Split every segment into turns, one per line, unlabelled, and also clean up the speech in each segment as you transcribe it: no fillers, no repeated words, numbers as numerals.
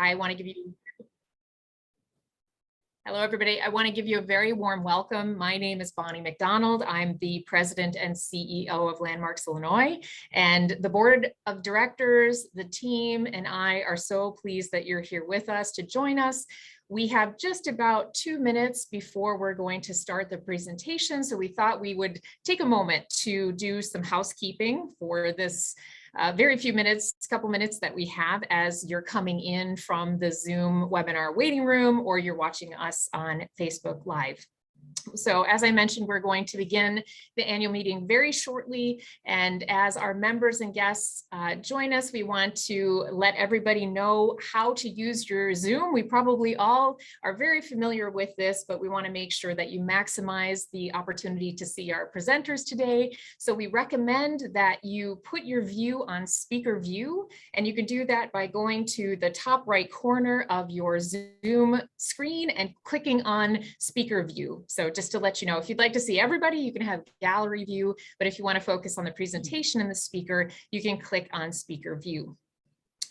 I want to give you Hello, everybody. I want to give you a very warm welcome. My name is Bonnie McDonald. I'm the president and CEO of Landmarks Illinois, and the board of directors, the team, and I are so pleased that you're here with us to join us. We have just about 2 minutes before we're going to start the presentation, so we thought we would take a moment to do some housekeeping for this very few minutes, couple minutes that we have as you're coming in from the Zoom webinar waiting room or you're watching us on Facebook Live. So as I mentioned, we're going to begin the annual meeting very shortly. And as our members and guests join us, we want to let everybody know how to use your Zoom. We probably all are very familiar with this, but we want to make sure that you maximize the opportunity to see our presenters today. So we recommend that you put your view on speaker view, and you can do that by going to the top right corner of your Zoom screen and clicking on speaker view. So just to let you know, if you'd like to see everybody, you can have gallery view, but if you want to focus on the presentation and the speaker, you can click on speaker view.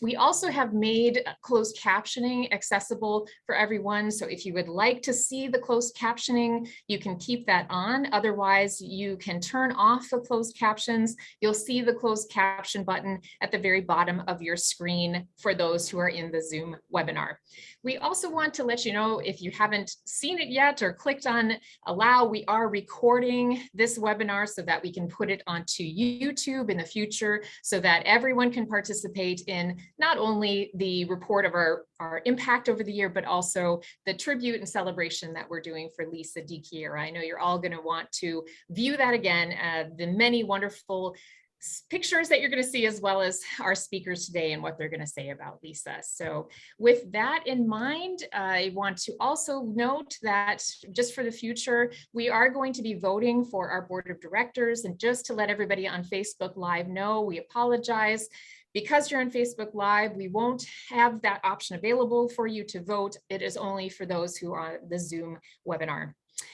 We also have made closed captioning accessible for everyone. So if you would like to see the closed captioning, you can keep that on. Otherwise, you can turn off the closed captions. You'll see the closed caption button at the very bottom of your screen for those who are in the Zoom webinar. We also want to let you know, if you haven't seen it yet or clicked on allow, we are recording this webinar so that we can put it onto YouTube in the future so that everyone can participate in not only the report of our impact over the year, but also the tribute and celebration that we're doing for Lisa DiChiara. I know you're all going to want to view that again, the many wonderful pictures that you're going to see, as well as our speakers today and what they're going to say about Lisa. So with that in mind, I want to also note that just for the future, we are going to be voting for our board of directors. And just to let everybody on Facebook Live know, we apologize. Because you're on Facebook Live, we won't have that option available for you to vote. It is only for those who are on the Zoom webinar.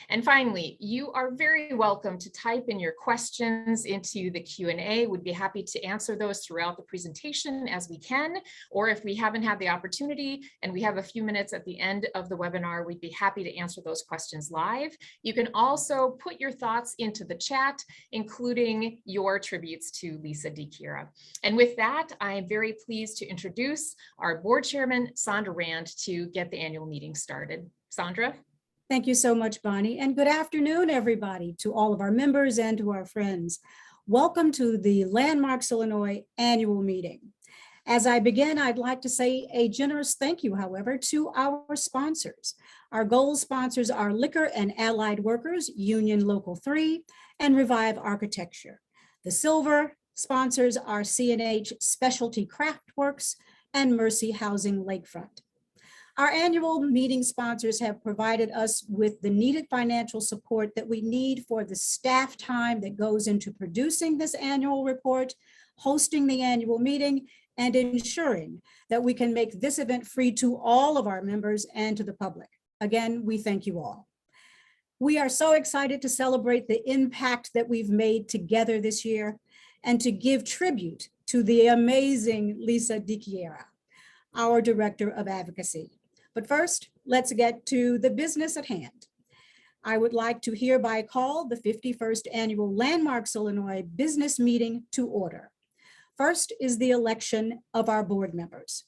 And finally, you are very welcome to type in your questions into the Q&A. We'd be happy to answer those throughout the presentation as we can, or if we haven't had the opportunity and we have a few minutes at the end of the webinar, we'd be happy to answer those questions live. You can also put your thoughts into the chat, including your tributes to Lisa DiChiara. And with that, I am very pleased to introduce our board chairman, Sandra Rand, to get the annual meeting started. Sandra?
Thank you so much, Bonnie, and good afternoon, everybody, to all of our members and to our friends. Welcome to the Landmarks Illinois annual meeting. As I begin, I'd like to say a generous thank you, however, to our sponsors. Our gold sponsors are Liquor and Allied Workers, Union Local 3, and Revive Architecture. The silver sponsors are C&H Specialty Craft Works and Mercy Housing Lakefront. Our annual meeting sponsors have provided us with the needed financial support that we need for the staff time that goes into producing this annual report, hosting the annual meeting, and ensuring that we can make this event free to all of our members and to the public. Again, we thank you all. We are so excited to celebrate the impact that we've made together this year and to give tribute to the amazing Lisa DiChiara, our Director of Advocacy. But first, let's get to the business at hand. I would like to hereby call the 51st Annual Landmarks Illinois Business Meeting to order. First is the election of our board members.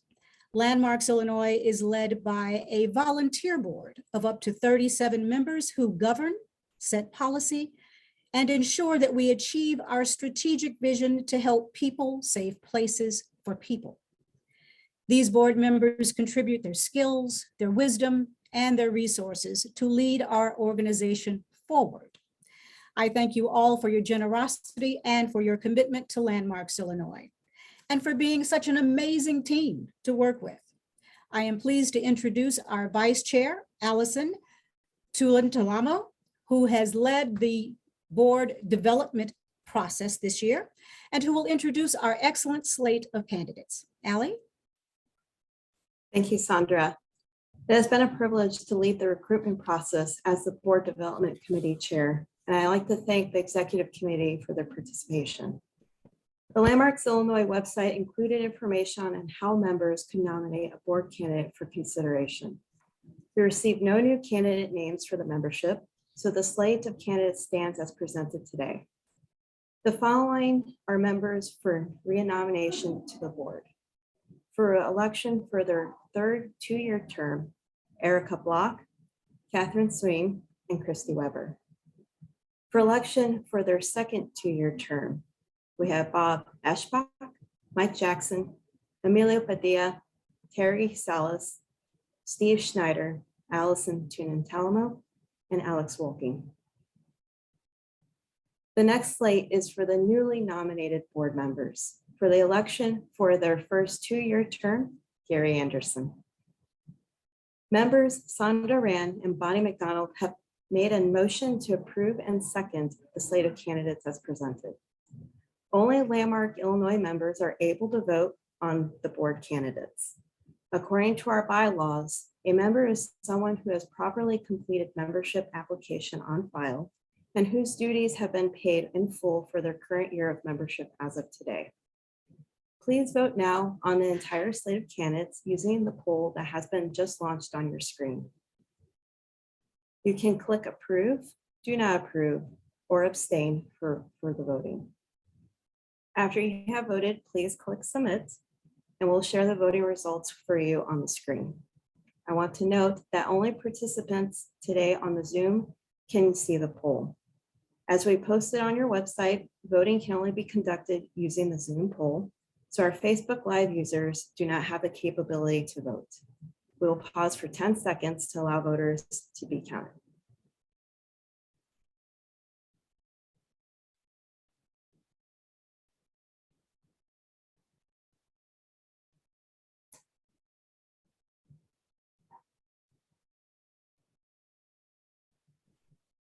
Landmarks Illinois is led by a volunteer board of up to 37 members who govern, set policy, and ensure that we achieve our strategic vision to help people save places for people. These board members contribute their skills, their wisdom, and their resources to lead our organization forward. I thank you all for your generosity and for your commitment to Landmarks Illinois, and for being such an amazing team to work with. I am pleased to introduce our Vice Chair, Allison Tulantalamo, who has led the board development process this year, and who will introduce our excellent slate of candidates. Allie?
Thank you, Sandra. It has been a privilege to lead the recruitment process as the Board Development Committee Chair, and I'd like to thank the Executive Committee for their participation. The Landmarks Illinois website included information on how members could nominate a board candidate for consideration. We received no new candidate names for the membership, so the slate of candidates stands as presented today. The following are members for renomination to the board. For election for their third two-year term, Erica Block, Catherine Swing, and Christy Weber. For election for their second two-year term, we have Bob Eschbach, Mike Jackson, Emilio Padilla, Terry Salas, Steve Schneider, Allison Tunin-Talamo, and Alex Wolking. The next slate is for the newly nominated board members. For the election for their first two-year term, Gary Anderson. Members Sandra Rand and Bonnie McDonald have made a motion to approve and second the slate of candidates as presented. Only Landmark Illinois members are able to vote on the board candidates. According to our bylaws, a member is someone who has properly completed membership application on file and whose duties have been paid in full for their current year of membership as of today. Please vote now on the entire slate of candidates using the poll that has been just launched on your screen. You can click approve, do not approve, or abstain for the voting. After you have voted, please click submit, and we'll share the voting results for you on the screen. I want to note that only participants today on the Zoom can see the poll. As we posted on your website, voting can only be conducted using the Zoom poll, so our Facebook Live users do not have the capability to vote. We will pause for 10 seconds to allow voters to be counted.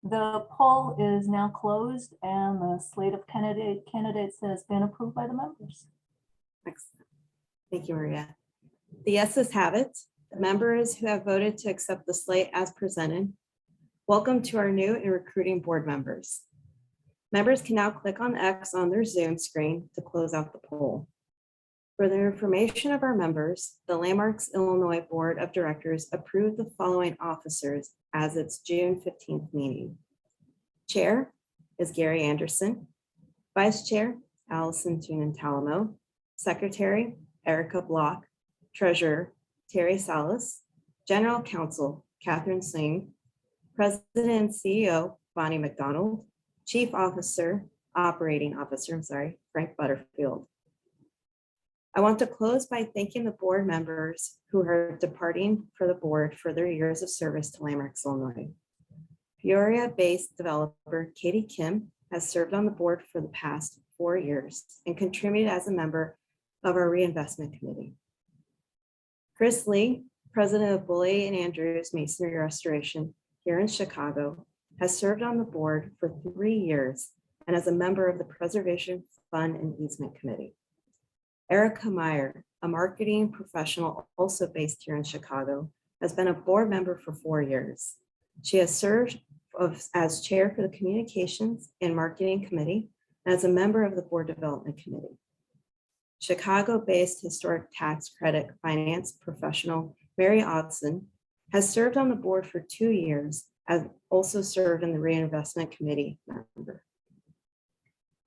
The poll is now closed and the slate of candidates has been approved by the members.
Excellent. Thank you, Maria. The yeses have it. The members who have voted to accept the slate as presented. Welcome to our new and recruiting board members. Members can now click on X on their Zoom screen to close out the poll. For the information of our members, the Landmarks Illinois Board of Directors approved the following officers as its June 15th meeting. Chair is Gary Anderson. Vice Chair, Allison Tunin-Talamo. Secretary, Erica Block. Treasurer, Terry Salas. General Counsel, Catherine Swing. President and CEO, Bonnie McDonald. Chief Operating Officer, Frank Butterfield. I want to close by thanking the board members who are departing for the board for their years of service to Landmarks Illinois. Peoria-based developer Katie Kim has served on the board for the past 4 years and contributed as a member of our reinvestment committee. Chris Lee, president of Bully and Andrews Masonry Restoration here in Chicago, has served on the board for 3 years and as a member of the Preservation Fund and Easement Committee. Erica Meyer, a marketing professional also based here in Chicago, has been a board member for 4 years. She has served as chair for the Communications and Marketing Committee and as a member of the Board Development Committee. Chicago-based historic tax credit finance professional Mary Odson has served on the board for 2 years and also served in the Reinvestment Committee member.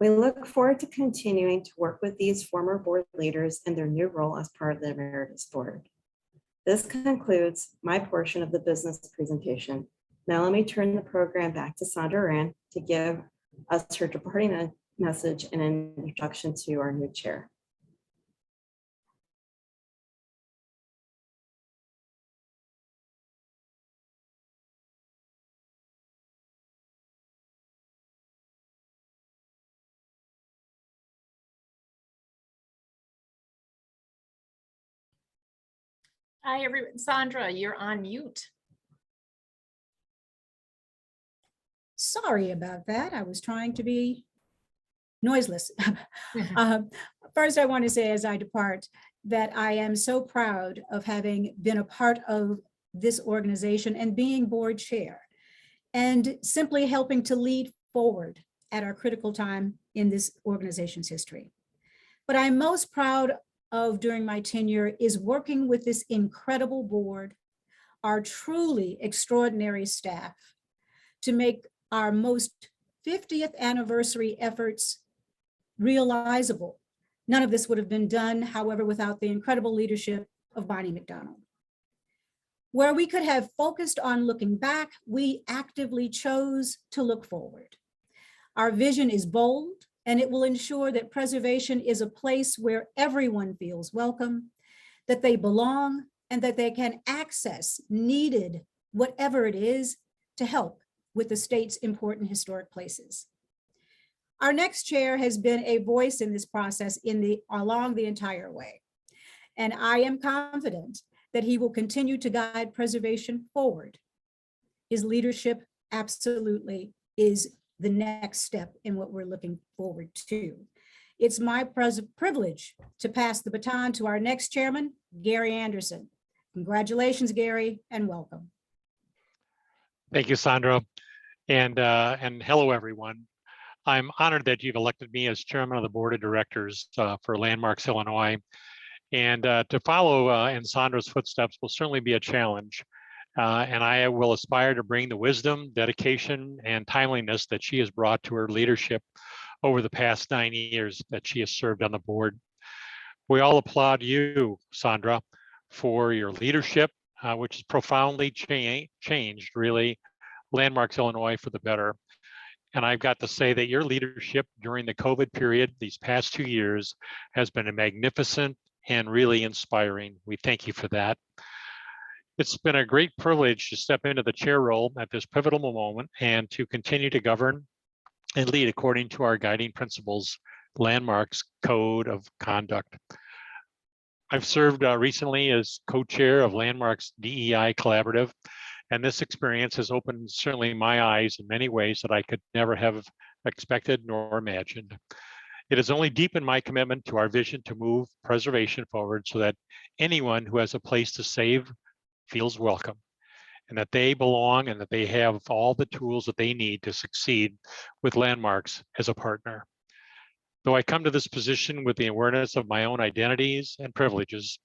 We look forward to continuing to work with these former board leaders in their new role as part of the Emeritus Board. This concludes my portion of the business presentation. Now let me turn the program back to Sandra Rand to give us her departing message and an introduction to our new chair.
Hi, everyone. Sandra, you're on mute.
Sorry about that. I was trying to be noiseless. First, I want to say as I depart that I am so proud of having been a part of this organization and being board chair and simply helping to lead forward at our critical time in this organization's history. But I'm most proud of during my tenure is working with this incredible board, our truly extraordinary staff, to make our most 50th anniversary efforts realizable. None of this would have been done, however, without the incredible leadership of Bonnie McDonald. Where we could have focused on looking back, we actively chose to look forward. Our vision is bold, and it will ensure that preservation is a place where everyone feels welcome, that they belong, and that they can access needed, whatever it is, to help with the state's important historic places. Our next chair has been a voice in this process along the entire way. And I am confident that he will continue to guide preservation forward. His leadership absolutely is the next step in what we're looking forward to. It's my privilege to pass the baton to our next chairman, Gary Anderson. Congratulations, Gary, and welcome.
Thank you, Sandra. And hello, everyone. I'm honored that you've elected me as chairman of the board of directors for Landmarks Illinois. And to follow in Sandra's footsteps will certainly be a challenge. And I will aspire to bring the wisdom, dedication, and timeliness that she has brought to her leadership over the past 9 years that she has served on the board. We all applaud you, Sandra, for your leadership, which has profoundly changed, really, Landmarks Illinois for the better. And I've got to say that your leadership during the COVID period, these past 2 years, has been a magnificent and really inspiring. We thank you for that. It's been a great privilege to step into the chair role at this pivotal moment and to continue to govern and lead according to our guiding principles, Landmarks Code of Conduct. I've served recently as co-chair of Landmarks DEI Collaborative, and this experience has opened certainly my eyes in many ways that I could never have expected nor imagined. It has only deepened my commitment to our vision to move preservation forward so that anyone who has a place to save feels welcome, and that they belong and that they have all the tools that they need to succeed with Landmarks as a partner. Though I come to this position with the awareness of my own identities and privileges,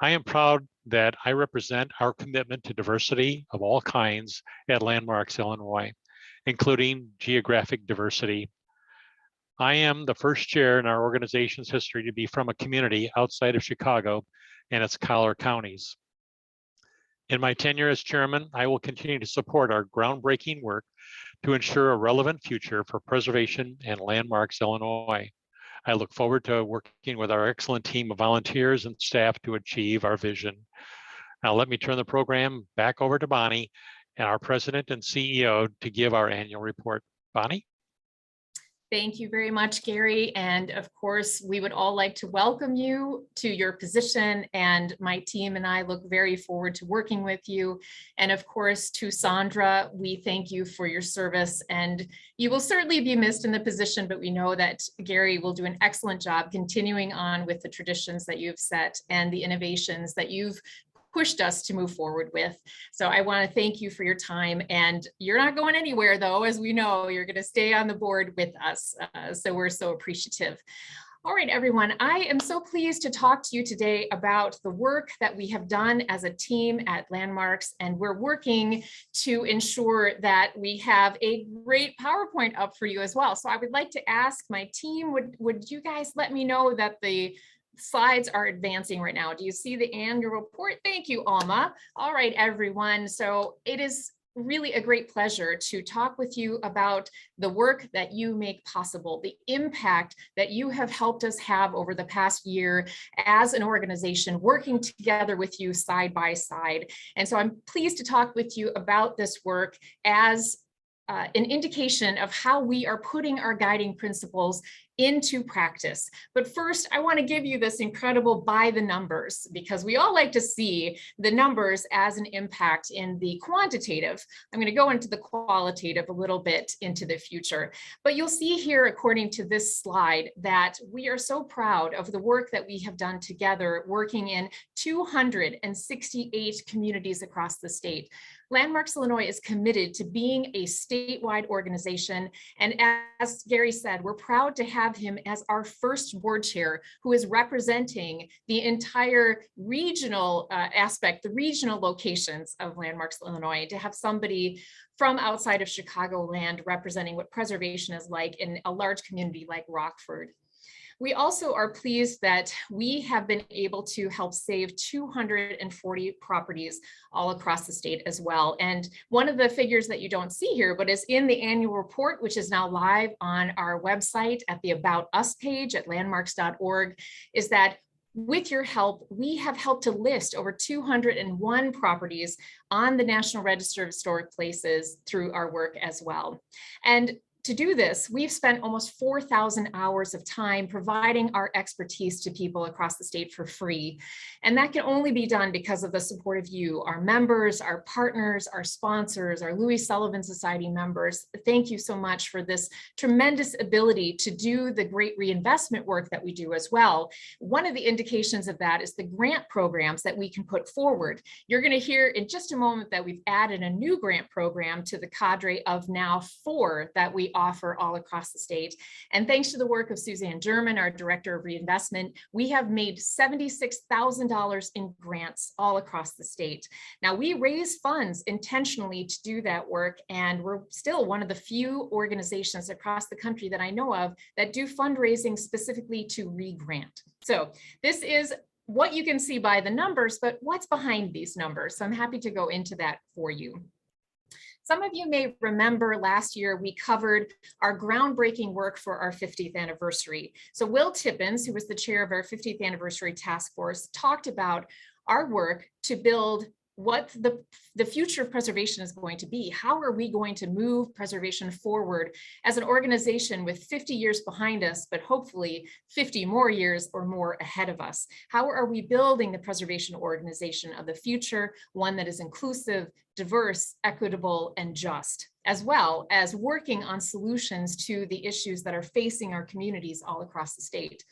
I am proud that I represent our commitment to diversity of all kinds at Landmarks Illinois, including geographic diversity. I am the first chair in our organization's history to be from a community outside of Chicago and its collar counties. In my tenure as chairman, I will continue to support our groundbreaking work to ensure a relevant future for preservation and Landmarks Illinois. I look forward to working with our excellent team of volunteers and staff to achieve our vision. Now let me turn the program back over to Bonnie, and our president and CEO, to give our annual report. Bonnie?
Thank you very much, Gary. And of course, we would all like to welcome you to your position, and my team and I look very forward to working with you. And of course, to Sandra, we thank you for your service, and you will certainly be missed in the position, but we know that Gary will do an excellent job continuing on with the traditions that you've set and the innovations that you've pushed us to move forward with. So I want to thank you for your time, and you're not going anywhere though, as we know, you're going to stay on the board with us. So we're so appreciative. All right, everyone, I am so pleased to talk to you today about the work that we have done as a team at Landmarks, and we're working to ensure that we have a great PowerPoint up for you as well. So I would like to ask my team, would you guys let me know that the slides are advancing right now? Do you see the annual report? Thank you, Alma. All right, everyone. So it is really a great pleasure to talk with you about the work that you make possible, the impact that you have helped us have over the past year as an organization, working together with you side by side. And so I'm pleased to talk with you about this work as an indication of how we are putting our guiding principles into practice. But first, I want to give you this incredible by the numbers, because we all like to see the numbers as an impact in the quantitative. I'm going to go into the qualitative a little bit into the future. But you'll see here, according to this slide, that we are so proud of the work that we have done together, working in 268 communities across the state. Landmarks Illinois is committed to being a statewide organization. And as Gary said, we're proud to have him as our first board chair who is representing the entire regional aspect, the regional locations of Landmarks Illinois, to have somebody from outside of Chicagoland representing what preservation is like in a large community like Rockford. We also are pleased that we have been able to help save 240 properties all across the state as well. And one of the figures that you don't see here, but is in the annual report, which is now live on our website at the About Us page at landmarks.org, is that with your help, we have helped to list over 201 properties on the National Register of Historic Places through our work as well. And to do this, we've spent almost 4,000 hours of time providing our expertise to people across the state for free. And that can only be done because of the support of you, our members, our partners, our sponsors, our Louis Sullivan Society members. Thank you so much for this tremendous ability to do the great reinvestment work that we do as well. One of the indications of that is the grant programs that we can put forward. You're going to hear in just a moment that we've added a new grant program to the cadre of now 4 that we offer all across the state. And thanks to the work of Suzanne German, our Director of Reinvestment, we have made $76,000 in grants all across the state. Now, we raise funds intentionally to do that work, and we're still one of the few organizations across the country that I know of that do fundraising specifically to re-grant. So this is what you can see by the numbers, but what's behind these numbers? So I'm happy to go into that for you. Some of you may remember last year we covered our groundbreaking work for our 50th anniversary. So Will Tippins, who was the chair of our 50th anniversary task force, talked about our work to build what the future of preservation is going to be. How are we going to move preservation forward as an organization with 50 years behind us, but hopefully 50 more years or more ahead of us? How are we building the preservation organization of the future, one that is inclusive, diverse, equitable, and just, as well as working on solutions to the issues that are facing our communities all across the state?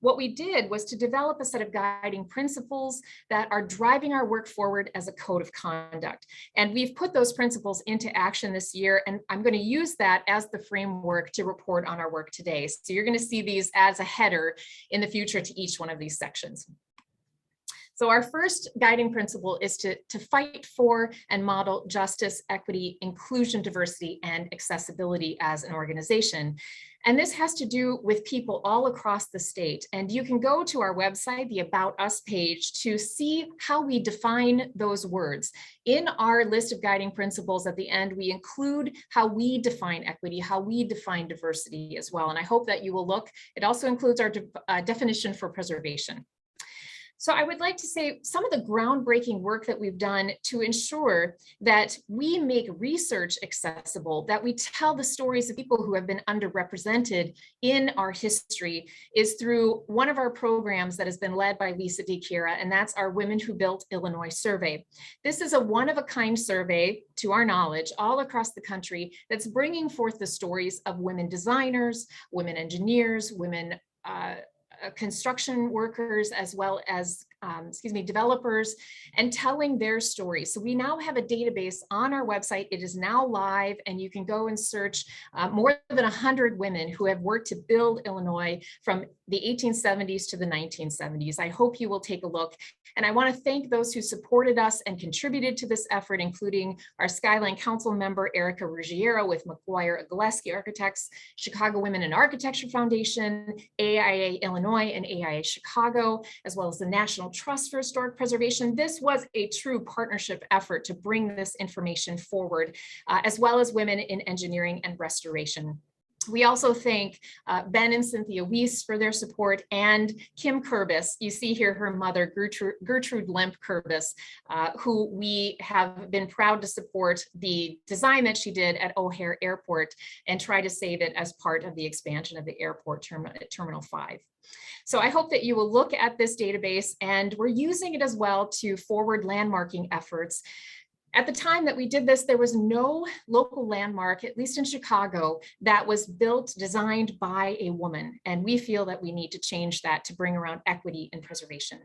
What we did was to develop a set of guiding principles that are driving our work forward as a code of conduct. And we've put those principles into action this year, and I'm going to use that as the framework to report on our work today. So you're going to see these as a header in the future to each one of these sections. So our first guiding principle is to fight for and model justice, equity, inclusion, diversity, and accessibility as an organization. And this has to do with people all across the state. And you can go to our website, the About Us page, to see how we define those words. In our list of guiding principles at the end, we include how we define equity, how we define diversity as well. And I hope that you will look. It also includes our definition for preservation. So I would like to say some of the groundbreaking work that we've done to ensure that we make research accessible, that we tell the stories of people who have been underrepresented in our history, is through one of our programs that has been led by Lisa DiChiara, and that's our Women Who Built Illinois survey. This is a one-of-a-kind survey, to our knowledge, all across the country that's bringing forth the stories of women designers, women engineers, women construction workers, as well as developers, and telling their stories. So we now have a database on our website. It is now live, and you can go and search more than 100 women who have worked to build Illinois from the 1870s to the 1970s. I hope you will take a look. And I want to thank those who supported us and contributed to this effort, including our Skyline Council member, Erica Ruggiero with McGuire Gillespie Architects, Chicago Women in Architecture Foundation, AIA Illinois and AIA Chicago, as well as the National Trust for Historic Preservation. This was a true partnership effort to bring this information forward, as well as women in engineering and restoration. We also thank Ben and Cynthia Weiss for their support, and Kim Kurbis. You see here her mother, Gertrude Lemp Kurbis, who we have been proud to support the design that she did at O'Hare Airport and try to save it as part of the expansion of the airport Terminal 5. So I hope that you will look at this database, and we're using it as well to forward landmarking efforts. At the time that we did this, there was no local landmark, at least in Chicago, that was built, designed by a woman. And we feel that we need to change that to bring around equity and preservation.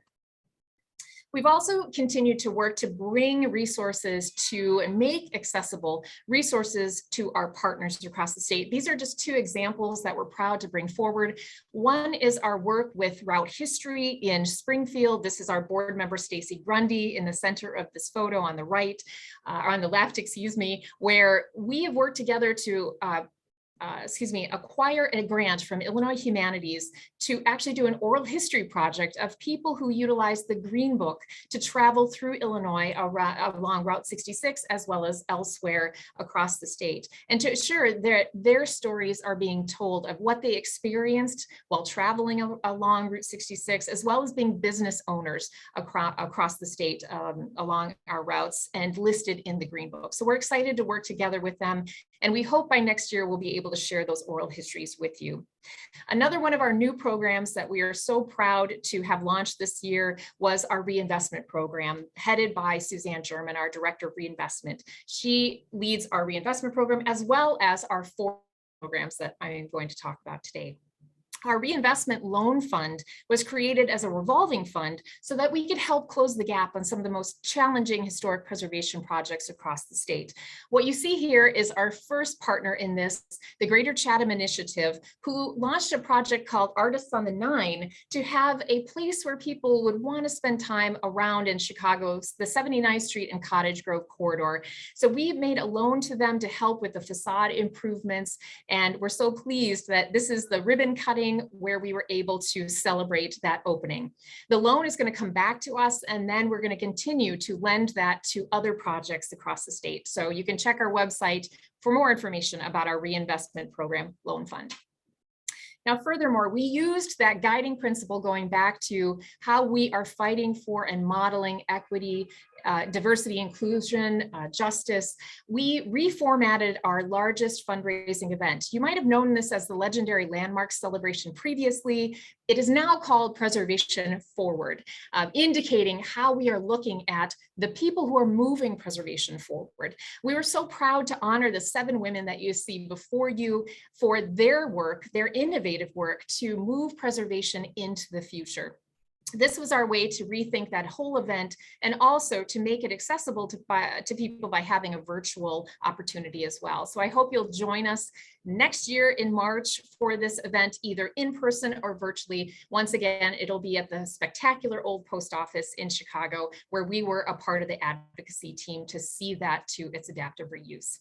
We've also continued to work to bring resources to and make accessible resources to our partners across the state. These are just two examples that we're proud to bring forward. One is our work with Route History in Springfield. This is our board member, Stacy Grundy, in the center of this photo on the right, or on the left, excuse me, where we have worked together to acquire a grant from Illinois Humanities to actually do an oral history project of people who utilize the Green Book to travel through Illinois along Route 66, as well as elsewhere across the state, and to ensure that their stories are being told of what they experienced while traveling along Route 66, as well as being business owners across the state along our routes and listed in the Green Book. So we're excited to work together with them, and we hope by next year we'll be able to share those oral histories with you. Another one of our new programs that we are so proud to have launched this year was our reinvestment program, headed by Suzanne German, our Director of Reinvestment. She leads our reinvestment program as well as our 4 programs that I am going to talk about today. Our reinvestment loan fund was created as a revolving fund so that we could help close the gap on some of the most challenging historic preservation projects across the state. What you see here is our first partner in this, the Greater Chatham Initiative, who launched a project called Artists on the Nine to have a place where people would want to spend time around in Chicago's the 79th Street and Cottage Grove corridor. So we made a loan to them to help with the facade improvements, and we're so pleased that this is the ribbon cutting where we were able to celebrate that opening. The loan is going to come back to us, and then we're going to continue to lend that to other projects across the state. So you can check our website for more information about our reinvestment program loan fund. Now, furthermore, we used that guiding principle going back to how we are fighting for and modeling equity, diversity, inclusion, justice. We reformatted our largest fundraising event. You might have known this as the legendary Landmark Celebration previously. It is now called Preservation Forward, indicating how we are looking at the people who are moving preservation forward. We were so proud to honor the 7 women that you see before you for their work, their innovative work to move preservation into the future. This was our way to rethink that whole event and also to make it accessible to people by having a virtual opportunity as well. So I hope you'll join us next year in March for this event, either in person or virtually. Once again, it'll be at the spectacular old post office in Chicago, where we were a part of the advocacy team to see that to its adaptive reuse.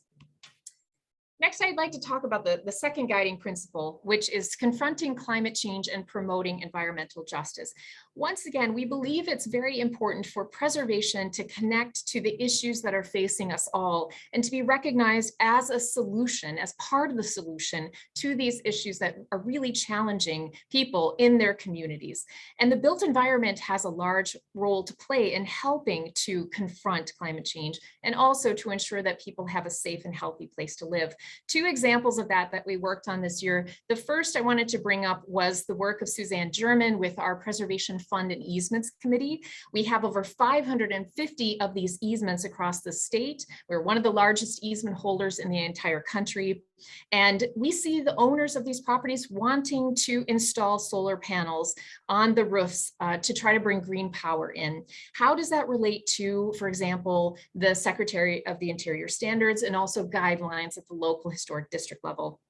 Next, I'd like to talk about the second guiding principle, which is confronting climate change and promoting environmental justice. Once again, we believe it's very important for preservation to connect to the issues that are facing us all and to be recognized as a solution, as part of the solution to these issues that are really challenging people in their communities. And the built environment has a large role to play in helping to confront climate change and also to ensure that people have a safe and healthy place to live. 2 examples of that we worked on this year. The first I wanted to bring up was the work of Suzanne German with our Preservation Fund and Easements Committee. We have over 550 of these easements across the state. We're one of the largest easement holders in the entire country. And we see the owners of these properties wanting to install solar panels on the roofs to try to bring green power in. How does that relate to, for example, the Secretary of the Interior standards and also guidelines at the local historic district level?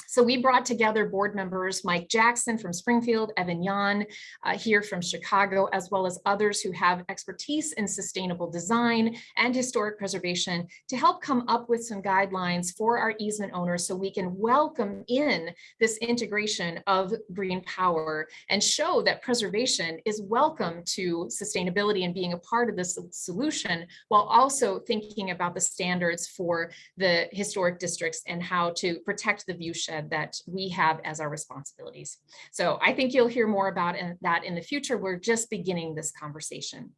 So we brought together board members, Mike Jackson from Springfield, Evan Yan here from Chicago, as well as others who have expertise in sustainable design and historic preservation to help come up with some guidelines for our easement owners so we can welcome in this integration of green power and show that preservation is welcome to sustainability and being a part of this solution, while also thinking about the standards for the historic districts and how to protect the viewshed that we have as our responsibilities. So I think you'll hear more about that in the future. We're just beginning this conversation.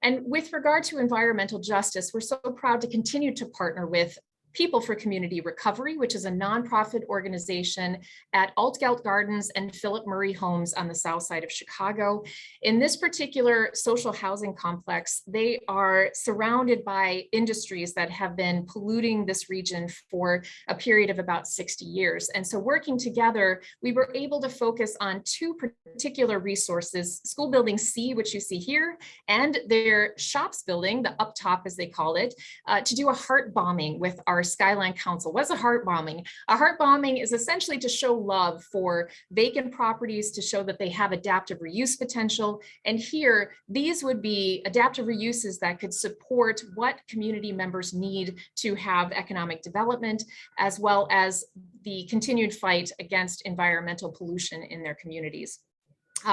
And with regard to environmental justice, we're so proud to continue to partner with People for Community Recovery, which is a nonprofit organization at Altgeld Gardens and Philip Murray Homes on the south side of Chicago. In this particular social housing complex, they are surrounded by industries that have been polluting this region for a period of about 60 years. And so working together, we were able to focus on two particular resources, School Building C, which you see here, and their shops building, the up top as they call it, to do a heart bombing with our Skyline Council. What's a heart bombing? A heart bombing is essentially to show love for vacant properties, to show that they have adaptive reuse potential. And here, these would be adaptive reuses that could support what community members need to have economic development, as well as the continued fight against environmental pollution in their communities.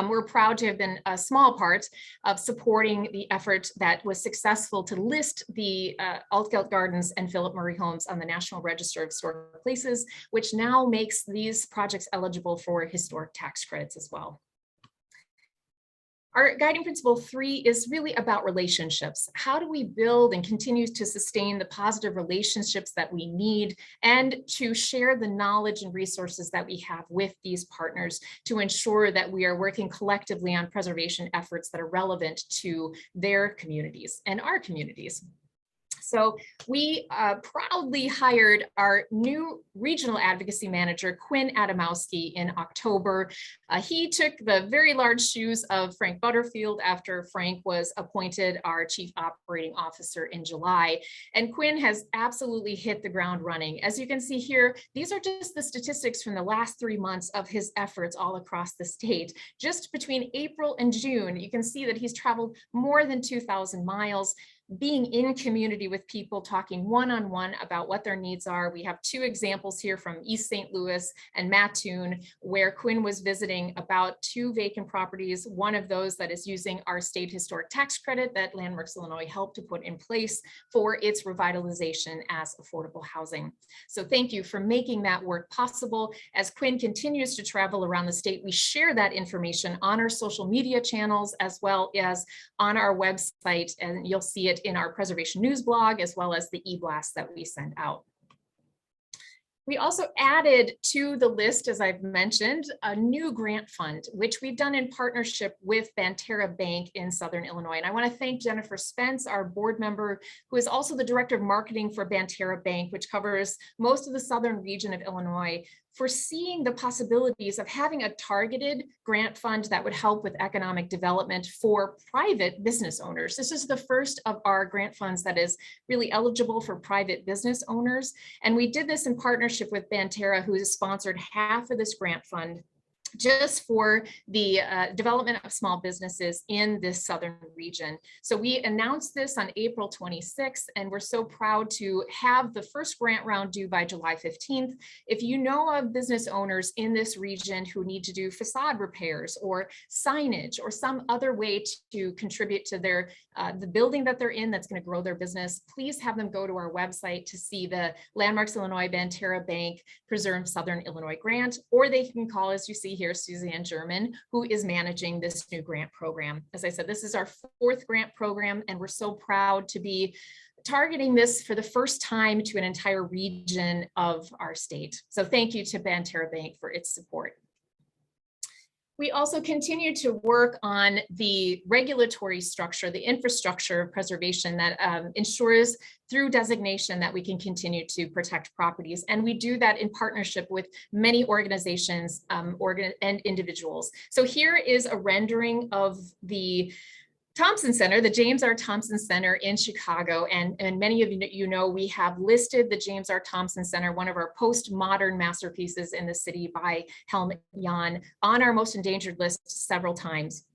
We're proud to have been a small part of supporting the effort that was successful to list the Altgeld Gardens and Philip Murray Homes on the National Register of Historic Places, which now makes these projects eligible for historic tax credits as well. Our guiding principle 3 is really about relationships. How do we build and continue to sustain the positive relationships that we need, and to share the knowledge and resources that we have with these partners to ensure that we are working collectively on preservation efforts that are relevant to their communities and our communities. So we proudly hired our new regional advocacy manager, Quinn Adamowski, in October. He took the very large shoes of Frank Butterfield after Frank was appointed our chief operating officer in July. And Quinn has absolutely hit the ground running. As you can see here, these are just the statistics from the last 3 months of his efforts all across the state. Just between April and June, you can see that he's traveled more than 2,000 miles, being in community with people, talking one-on-one about what their needs are. We have 2 examples here from East St. Louis and Mattoon, where Quinn was visiting about 2 vacant properties, one of those that is using our state historic tax credit that Landmarks Illinois helped to put in place for its revitalization as affordable housing. So thank you for making that work possible. As Quinn continues to travel around the state, we share that information on our social media channels as well as on our website, and you'll see it in our preservation news blog, as well as the e-blast that we send out. We also added to the list, as I've mentioned, a new grant fund, which we've done in partnership with Banterra Bank in Southern Illinois. And I want to thank Jennifer Spence, our board member, who is also the director of marketing for Banterra Bank, which covers most of the southern region of Illinois, for seeing the possibilities of having a targeted grant fund that would help with economic development for private business owners. This is the first of our grant funds that is really eligible for private business owners. And we did this in partnership with Banterra, who has sponsored half of this grant fund just for the development of small businesses in this southern region. So we announced this on April 26th, and we're so proud to have the first grant round due by July 15th. If you know of business owners in this region who need to do facade repairs or signage or some other way to contribute to their the building that they're in that's going to grow their business, please have them go to our website to see the Landmarks Illinois Banterra Bank Preserve Southern Illinois grant, or they can call, as you see here, Suzanne German, who is managing this new grant program. As I said, this is our 4th grant program, and we're so proud to be targeting this for the first time to an entire region of our state. So thank you to Banterra Bank for its support. We also continue to work on the regulatory structure, the infrastructure of preservation that ensures through designation that we can continue to protect properties. And we do that in partnership with many organizations and individuals. So here is a rendering of the Thompson Center, the James R. Thompson Center in Chicago. And many of you know, we have listed the James R. Thompson Center, one of our postmodern masterpieces in the city by Helmut Jahn, on our most endangered list several times.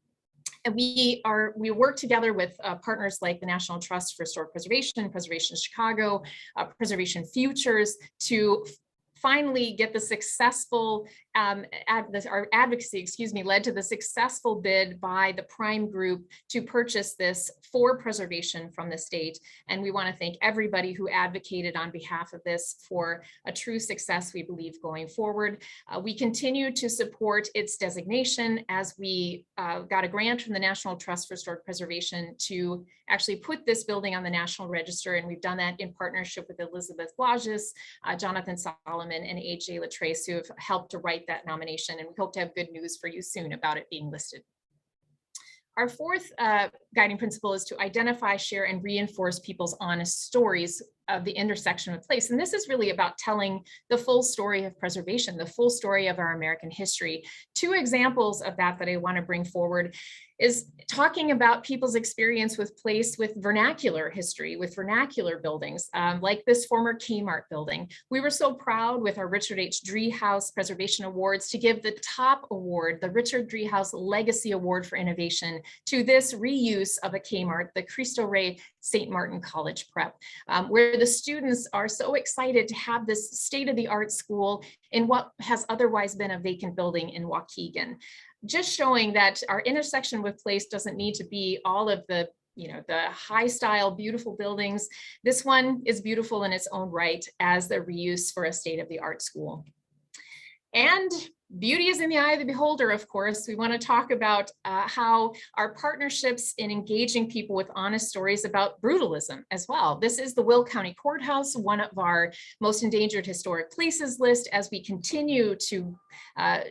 And we work together with partners like the National Trust for Historic Preservation, Preservation Chicago, Preservation Futures, to finally get the successful our advocacy, led to the successful bid by the Prime Group to purchase this for preservation from the state. And we want to thank everybody who advocated on behalf of this for a true success, we believe, going forward. We continue to support its designation as we got a grant from the National Trust for Historic Preservation to actually put this building on the National Register. And we've done that in partnership with Elizabeth Lages, Jonathan Solomon, and AJ Latrace, who have helped to write that nomination. And we hope to have good news for you soon about it being listed. Our fourth guiding principle is to identify, share, and reinforce people's honest stories of the intersection of place. And this is really about telling the full story of preservation, the full story of our American history. Two examples of that I want to bring forward is talking about people's experience with place with vernacular history, with vernacular buildings, like this former Kmart building. We were so proud with our Richard H. Driehaus Preservation Awards to give the top award, the Richard Driehaus Legacy Award for Innovation, to this reuse of a Kmart, the Cristo Rey St. Martin College Prep, where the students are so excited to have this state-of-the-art school in what has otherwise been a vacant building in Waukegan. Just showing that our intersection with place doesn't need to be all of the high style, beautiful buildings. This one is beautiful in its own right as the reuse for a state-of-the-art school. And beauty is in the eye of the beholder, of course. We want to talk about how our partnerships in engaging people with honest stories about brutalism as well. This is the Will County Courthouse, one of our most endangered historic places list, as we continue to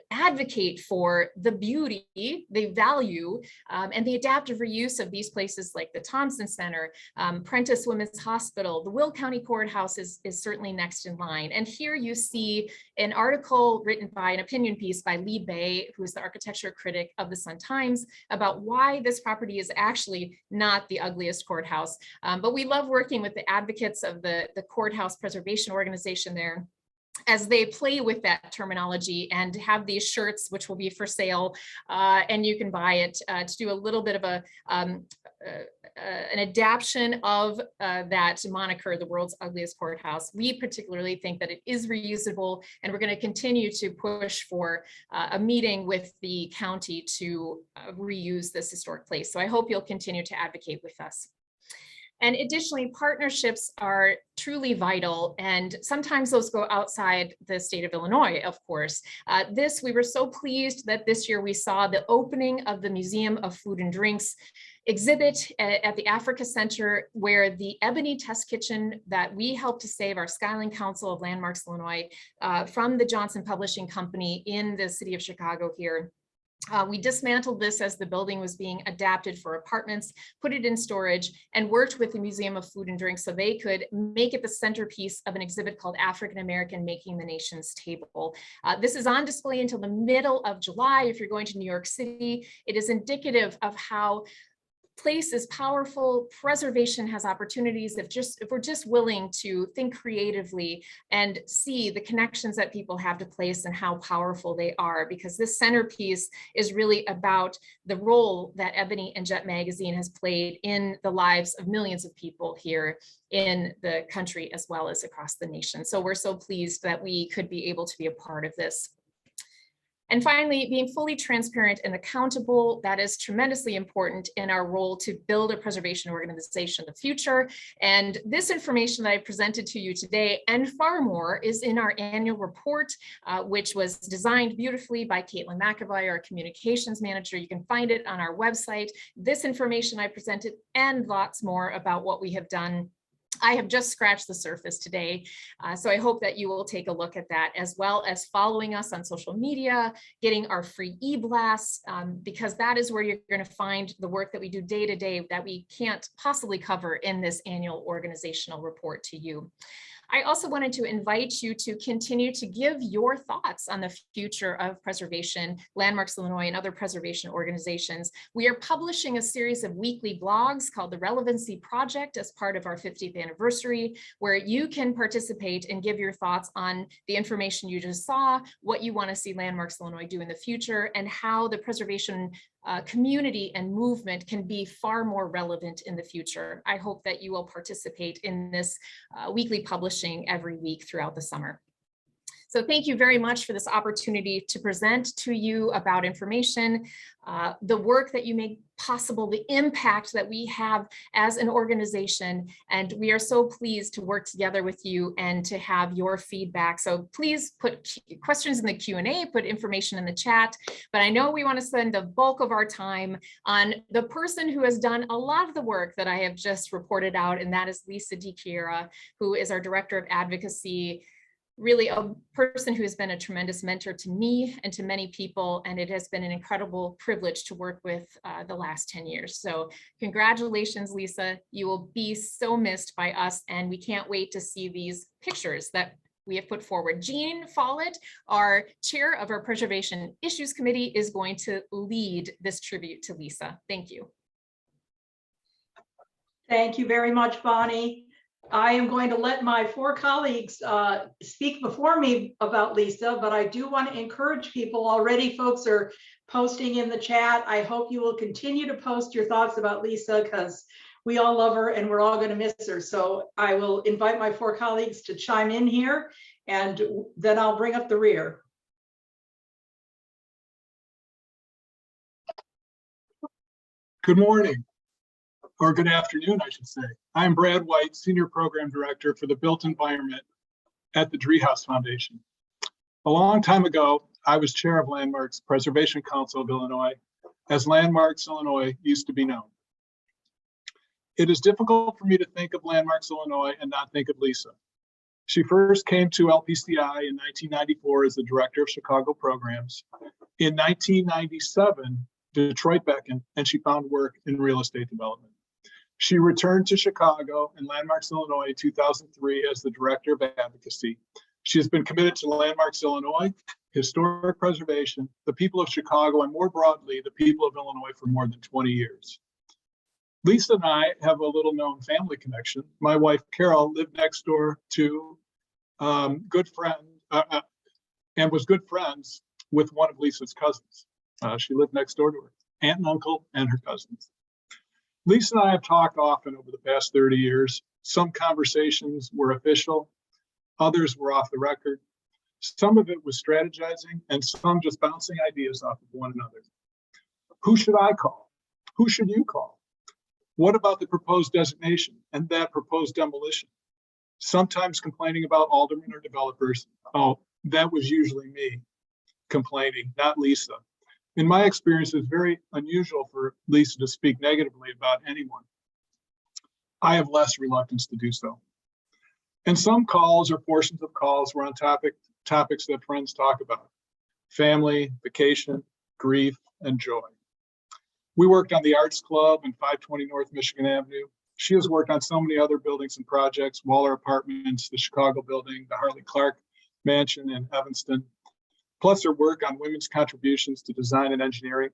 advocate for the beauty, the value, and the adaptive reuse of these places like the Thompson Center, Prentice Women's Hospital. The Will County Courthouse is certainly next in line. And here you see an article written by an opinion piece by Lee Bay, who is the architecture critic of the Sun-Times, about why this property is actually not the ugliest courthouse. But we love working with the advocates of the Courthouse Preservation Organization there, as they play with that terminology and have these shirts, which will be for sale, and you can buy it to do a little bit of an adaptation of that moniker, the world's ugliest courthouse. We particularly think that it is reusable, and we're going to continue to push for a meeting with the county to reuse this historic place. So I hope you'll continue to advocate with us. And additionally, partnerships are truly vital, and sometimes those go outside the state of Illinois, of course. We were so pleased that this year we saw the opening of the Museum of Food and Drinks exhibit at the Africa Center, where the Ebony Test Kitchen that we helped to save, our Skyline Council of Landmarks Illinois, from the Johnson Publishing Company in the city of Chicago here. We dismantled this as the building was being adapted for apartments, put it in storage, and worked with the Museum of Food and Drinks so they could make it the centerpiece of an exhibit called African American Making the Nation's Table. This is on display until the middle of July. If you're going to New York City, it is indicative of how place is powerful. Preservation has opportunities if we're just willing to think creatively and see the connections that people have to place and how powerful they are, because this centerpiece is really about the role that Ebony and Jet Magazine has played in the lives of millions of people here in the country as well as across the nation. So we're so pleased that we could be able to be a part of this. And finally, being fully transparent and accountable, that is tremendously important in our role to build a preservation organization of the future. And this information that I presented to you today and far more is in our annual report, which was designed beautifully by Caitlin McAvoy, our communications manager. You can find it on our website. This information I presented and lots more about what we have done. I have just scratched the surface today, so I hope that you will take a look at that, as well as following us on social media, getting our free e-blasts, because that is where you're going to find the work that we do day to day that we can't possibly cover in this annual organizational report to you. I also wanted to invite you to continue to give your thoughts on the future of preservation, Landmarks Illinois, and other preservation organizations. We are publishing a series of weekly blogs called the Relevancy Project as part of our 50th anniversary, where you can participate and give your thoughts on the information you just saw, what you want to see Landmarks Illinois do in the future, and how the preservation community and movement can be far more relevant in the future. I hope that you will participate in this weekly publishing every week throughout the summer. So thank you very much for this opportunity to present to you about information, the work that you make possible, the impact that we have as an organization. And we are so pleased to work together with you and to have your feedback. So please put questions in the Q&A, put information in the chat. But I know we want to spend the bulk of our time on the person who has done a lot of the work that I have just reported out, and that is Lisa DiChiara, who is our Director of Advocacy. Really a person who has been a tremendous mentor to me and to many people, and it has been an incredible privilege to work with the last 10 years. So congratulations, Lisa. You will be so missed by us, and we can't wait to see these pictures that we have put forward. Jean Follett, our chair of our Preservation Issues Committee, is going to lead this tribute to Lisa. Thank you.
Thank you very much, Bonnie. I am going to let my four colleagues speak before me about Lisa, but I do want to encourage people. Already folks are posting in the chat. I hope you will continue to post your thoughts about Lisa, because we all love her and we're all going to miss her. So I will invite my four colleagues to chime in here, and then I'll bring up the rear.
Good morning, or good afternoon, I should say. I'm Brad White, Senior Program Director for the Built Environment at the Driehaus Foundation. A long time ago, I was chair of Landmarks Preservation Council of Illinois, as Landmarks Illinois used to be known. It is difficult for me to think of Landmarks Illinois and not think of Lisa. She first came to LPCI in 1994 as the Director of Chicago Programs. In 1997, Detroit beckoned and she found work in real estate development. She returned to Chicago and Landmarks Illinois in 2003 as the Director of Advocacy. She has been committed to Landmarks Illinois, historic preservation, the people of Chicago, and more broadly, the people of Illinois for more than 20 years. Lisa and I have a little known family connection. My wife, Carol, lived next door to good friend and was good friends with one of Lisa's cousins. She lived next door to her aunt and uncle and her cousins. Lisa and I have talked often over the past 30 years. Some conversations were official, others were off the record. Some of it was strategizing and some just bouncing ideas off of one another. Who should I call? Who should you call? What about the proposed designation and that proposed demolition? Sometimes complaining about aldermen or developers. Oh, that was usually me complaining, not Lisa. In my experience, it's very unusual for Lisa to speak negatively about anyone. I have less reluctance to do so. And some calls or portions of calls were on topics that friends talk about: family, vacation, grief, and joy. We worked on the Arts Club and 520 North Michigan Avenue. She has worked on so many other buildings and projects: Waller Apartments, the Chicago Building, the Harley Clark Mansion in Evanston, plus her work on women's contributions to design and engineering.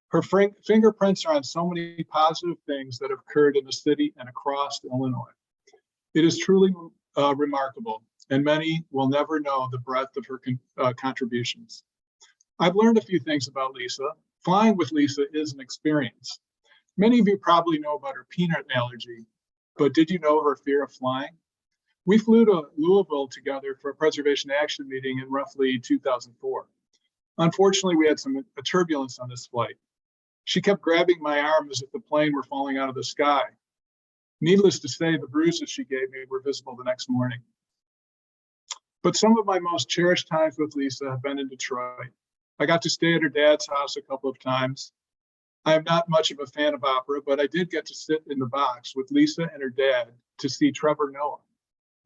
Her fingerprints are on so many positive things that have occurred in the city and across Illinois. It is truly remarkable, and many will never know the breadth of her contributions. I've learned a few things about Lisa. Flying with Lisa is an experience. Many of you probably know about her peanut allergy, but did you know her fear of flying? We flew to Louisville together for a preservation action meeting in roughly 2004. Unfortunately, we had some turbulence on this flight. She kept grabbing my arm as if the plane were falling out of the sky. Needless to say, the bruises she gave me were visible the next morning. But some of my most cherished times with Lisa have been in Detroit. I got to stay at her dad's house a couple of times. I am not much of a fan of opera, but I did get to sit in the box with Lisa and her dad to see Trevor Noah,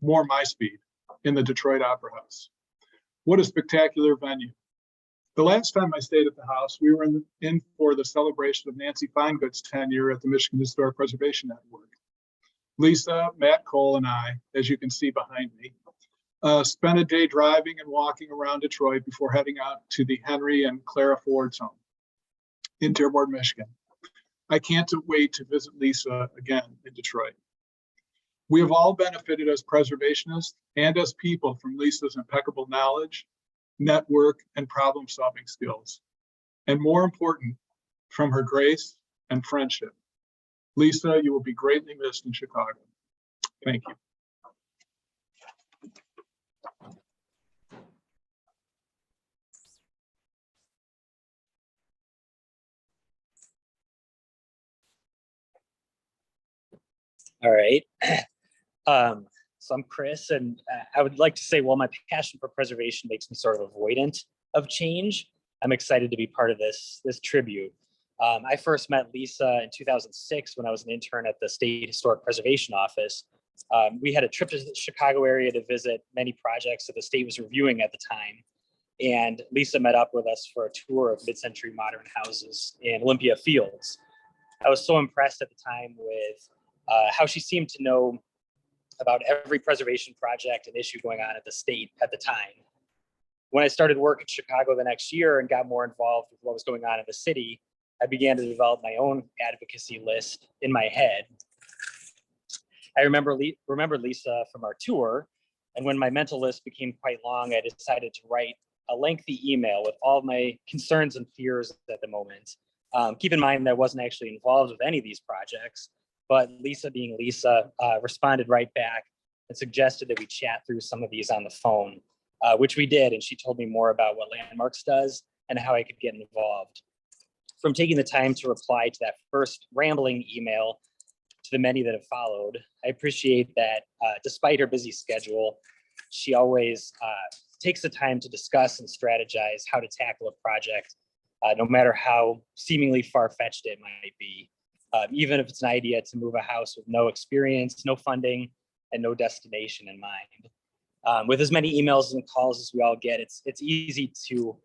more my speed, in the Detroit Opera House. What a spectacular venue. The last time I stayed at the house, we were in for the celebration of Nancy Feingood's tenure at the Michigan Historic Preservation Network. Lisa, Matt Cole, and I, as you can see behind me, spent a day driving and walking around Detroit before heading out to the Henry and Clara Ford's home in Dearborn, Michigan. I can't wait to visit Lisa again in Detroit. We have all benefited as preservationists and as people from Lisa's impeccable knowledge, network, and problem-solving skills. And more important, from her grace and friendship. Lisa, you will be greatly missed in Chicago. Thank you.
All right. So I'm Chris, and I would like to say, well, my passion for preservation makes me sort of avoidant of change. I'm excited to be part of this tribute. I first met Lisa in 2006 when I was an intern at the State Historic Preservation Office. We had a trip to the Chicago area to visit many projects that the state was reviewing at the time. And Lisa met up with us for a tour of mid-century modern houses in Olympia Fields. I was so impressed at the time with how she seemed to know about every preservation project and issue going on at the state at the time. When I started work in Chicago the next year and got more involved with what was going on in the city, I began to develop my own advocacy list in my head. I remember Lisa from our tour, and when my mental list became quite long, I decided to write a lengthy email with all my concerns and fears at the moment. Keep in mind that I wasn't actually involved with any of these projects, but Lisa, being Lisa, responded right back and suggested that we chat through some of these on the phone, which we did. And she told me more about what Landmarks does and how I could get involved. From taking the time to reply to that first rambling email to the many that have followed, I appreciate that despite her busy schedule, she always takes the time to discuss and strategize how to tackle a project, no matter how seemingly far-fetched it might be. Even if it's an idea to move a house with no experience, no funding, and no destination in mind. With as many emails and calls as we all get, it's easy to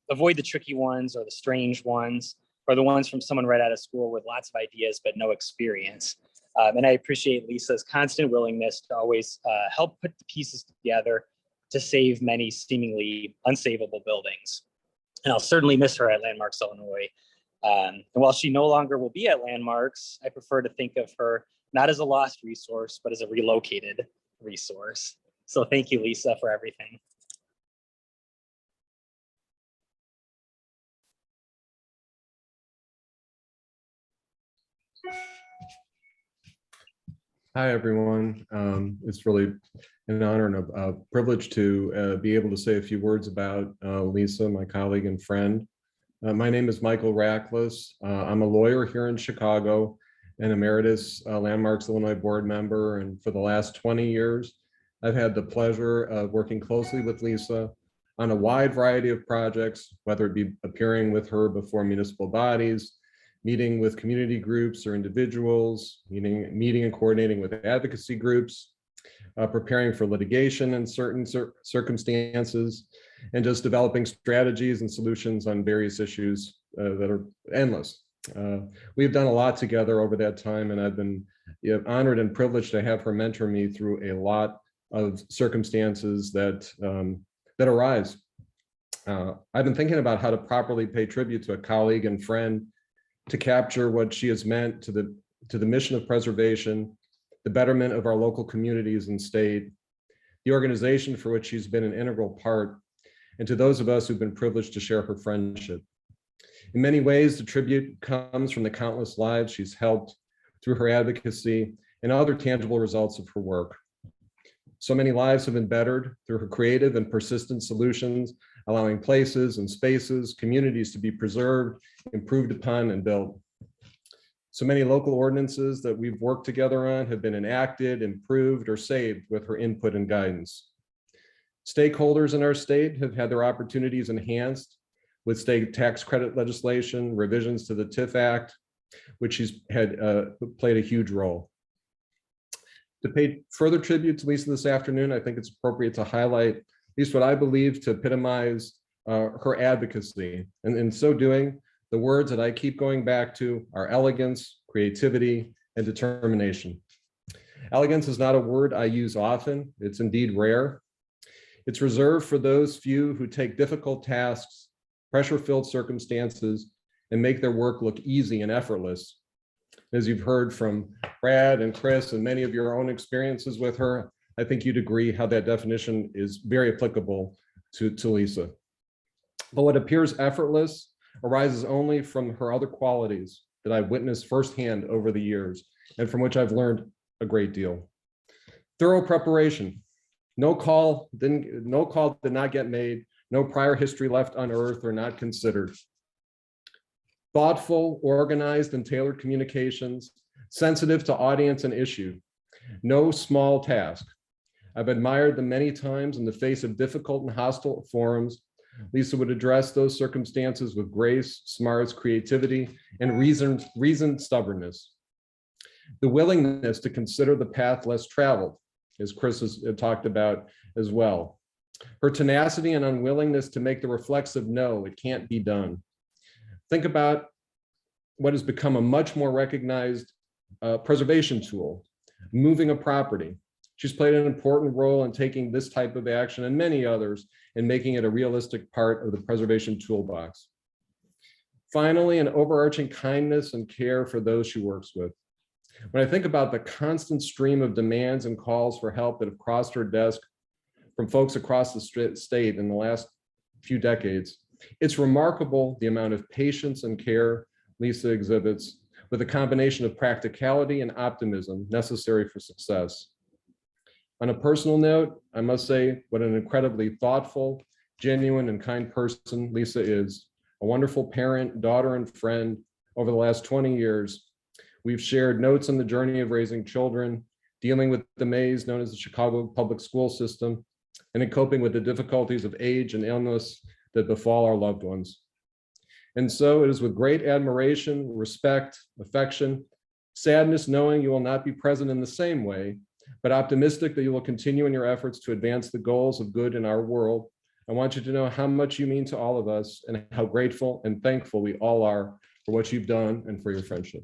avoid the tricky ones or the strange ones, or the ones from someone right out of school with lots of ideas but no experience. And I appreciate Lisa's constant willingness to always help put the pieces together to save many seemingly unsavable buildings. And I'll certainly miss her at Landmarks, Illinois. And while she no longer will be at Landmarks, I prefer to think of her not as a lost resource, but as a relocated resource. So thank you, Lisa, for everything.
Hi, everyone. It's really an honor and a privilege to be able to say a few words about Lisa, my colleague and friend. My name is Michael Rackless. I'm a lawyer here in Chicago, an emeritus Landmarks Illinois board member. And for the last 20 years, I've had the pleasure of working closely with Lisa on a wide variety of projects, whether it be appearing with her before municipal bodies, meeting with community groups or individuals, meeting and coordinating with advocacy groups, preparing for litigation in certain circumstances, and just developing strategies and solutions on various issues that are endless. We've done a lot together over that time, and I've been honored and privileged to have her mentor me through a lot of circumstances that arise. I've been thinking about how to properly pay tribute to a colleague and friend to capture what she has meant to the mission of preservation, the betterment of our local communities and state, the organization for which she's been an integral part, and to those of us who've been privileged to share her friendship. In many ways, the tribute comes from the countless lives she's helped through her advocacy and other tangible results of her work. So many lives have been bettered through her creative and persistent solutions, allowing places and spaces, communities to be preserved, improved upon, and built. So many local ordinances that we've worked together on have been enacted, improved, or saved with her input and guidance. Stakeholders in our state have had their opportunities enhanced with state tax credit legislation, revisions to the TIF Act, which she's had played a huge role. To pay further tribute to Lisa this afternoon, I think it's appropriate to highlight at least what I believe to epitomize her advocacy. And in so doing, the words that I keep going back to are elegance, creativity, and determination. Elegance is not a word I use often. It's indeed rare. It's reserved for those few who take difficult tasks, pressure-filled circumstances, and make their work look easy and effortless. As you've heard from Brad and Chris and many of your own experiences with her, I think you'd agree how that definition is very applicable to Lisa. But what appears effortless arises only from her other qualities that I've witnessed firsthand over the years and from which I've learned a great deal. Thorough preparation. No call did not get made, no prior history left unearthed or not considered. Thoughtful, organized, and tailored communications sensitive to audience and issue. No small task. I've admired them many times in the face of difficult and hostile forums. Lisa would address those circumstances with grace, smarts, creativity, and reasoned stubbornness. The willingness to consider the path less traveled, as Chris has talked about as well. Her tenacity and unwillingness to make the reflexive no, it can't be done. Think about what has become a much more recognized preservation tool, moving a property. She's played an important role in taking this type of action and many others and making it a realistic part of the preservation toolbox. Finally, an overarching kindness and care for those she works with. When I think about the constant stream of demands and calls for help that have crossed her desk from folks across the state in the last few decades, it's remarkable the amount of patience and care Lisa exhibits with a combination of practicality and optimism necessary for success. On a personal note, I must say what an incredibly thoughtful, genuine, and kind person Lisa is. A wonderful parent, daughter, and friend over the last 20 years. We've shared notes on the journey of raising children, dealing with the maze known as the Chicago public school system, and in coping with the difficulties of age and illness that befall our loved ones. And so it is with great admiration, respect, affection, sadness knowing you will not be present in the same way, but optimistic that you will continue in your efforts to advance the goals of good in our world. I want you to know how much you mean to all of us and how grateful and thankful we all are for what you've done and for your friendship.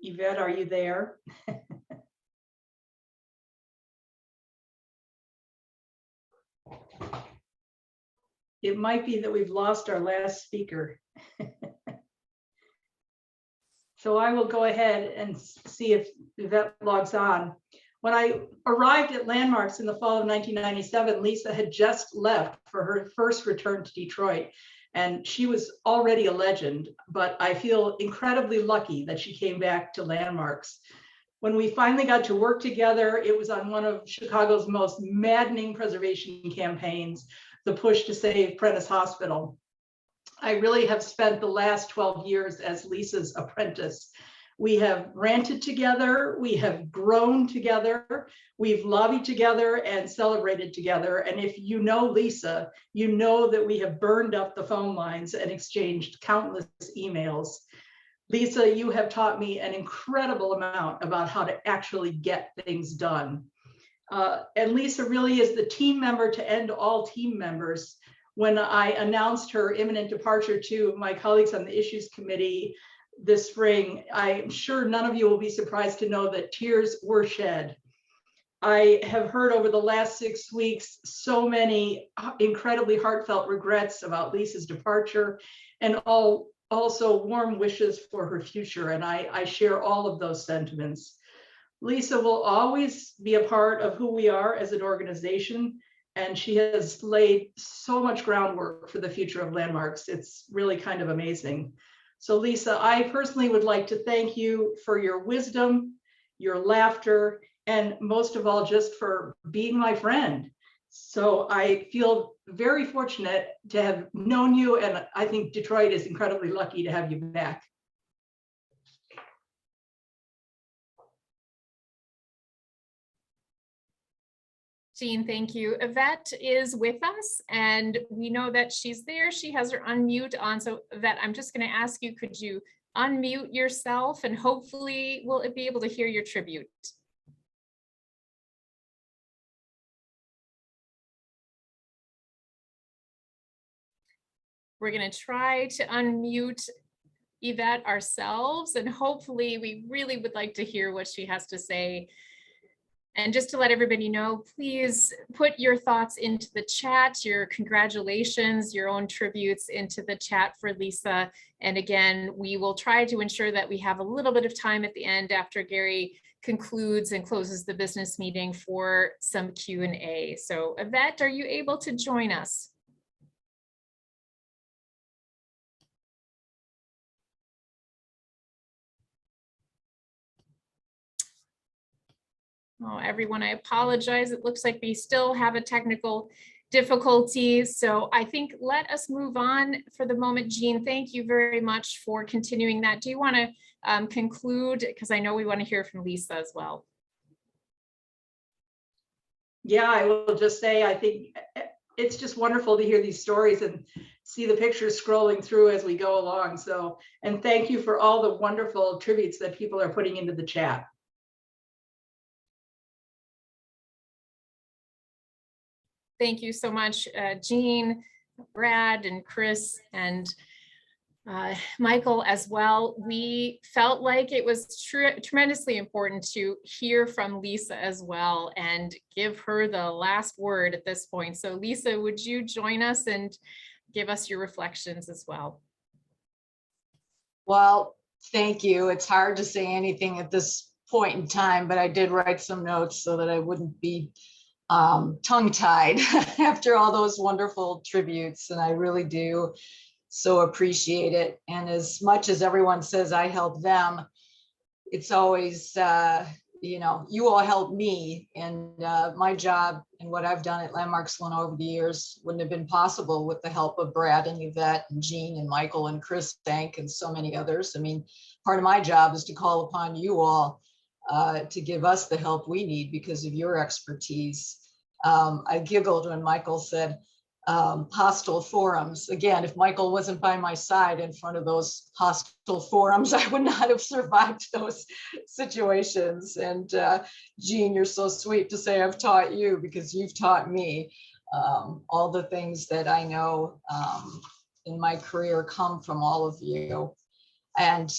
Yvette, are you there? It might be that we've lost our last speaker. So I will go ahead and see if Yvette logs on. When I arrived at Landmarks in the fall of 1997, Lisa had just left for her first return to Detroit, and she was already a legend, but I feel incredibly lucky that she came back to Landmarks. When we finally got to work together, it was on one of Chicago's most maddening preservation campaigns, the push to save Prentice Hospital. I really have spent the last 12 years as Lisa's apprentice. We have ranted together, we have grown together, we've lobbied together and celebrated together. And if you know Lisa, you know that we have burned up the phone lines and exchanged countless emails. Lisa, you have taught me an incredible amount about how to actually get things done. And Lisa really is the team member to end all team members. When I announced her imminent departure to my colleagues on the Issues Committee this spring, I'm sure none of you will be surprised to know that tears were shed. I have heard over the last 6 weeks so many incredibly heartfelt regrets about Lisa's departure and also warm wishes for her future, and I share all of those sentiments. Lisa will always be a part of who we are as an organization, and she has laid so much groundwork for the future of Landmarks. It's really kind of amazing. So Lisa, I personally would like to thank you for your wisdom, your laughter, and most of all, just for being my friend. So I feel very fortunate to have known you, and I think Detroit is incredibly lucky to have you back.
Jean, thank you. Yvette is with us and we know that she's there. She has her unmute on. So Yvette, I'm just going to ask you, could you unmute yourself and hopefully we'll be able to hear your tribute. We're going to try to unmute Yvette ourselves and hopefully we really would like to hear what she has to say. And just to let everybody know, please put your thoughts into the chat, your congratulations, your own tributes into the chat for Lisa. And again, we will try to ensure that we have a little bit of time at the end after Gary concludes and closes the business meeting for some Q&A. So Yvette, are you able to join us? Oh, everyone, I apologize. It looks like we still have a technical difficulty. So I think let us move on for the moment. Jean, thank you very much for continuing that. Do you want to conclude? Because I know we want to hear from Lisa as well.
Yeah, I will just say, I think it's just wonderful to hear these stories and see the pictures scrolling through as we go along. So, and thank you for all the wonderful tributes that people are putting into the chat.
Thank you so much, Jean, Brad, and Chris, and Michael as well. We felt like it was tremendously important to hear from Lisa as well and give her the last word at this point. So Lisa, would you join us and give us your reflections as well?
Well, thank you. It's hard to say anything at this point in time, but I did write some notes so that I wouldn't be tongue-tied after all those wonderful tributes, and I really do so appreciate it. And as much as everyone says I help them, it's always, you know, you all help me, and my job and what I've done at Landmarks Illinois over the years wouldn't have been possible with the help of Brad and Yvette and Jean and Michael and Chris Dank and so many others. I mean, part of my job is to call upon you all to give us the help we need because of your expertise. I giggled when Michael said hostile forums. Again, if Michael wasn't by my side in front of those hostile forums, I would not have survived those situations. And Jean, you're so sweet to say I've taught you because you've taught me. All the things that I know in my career come from all of you. And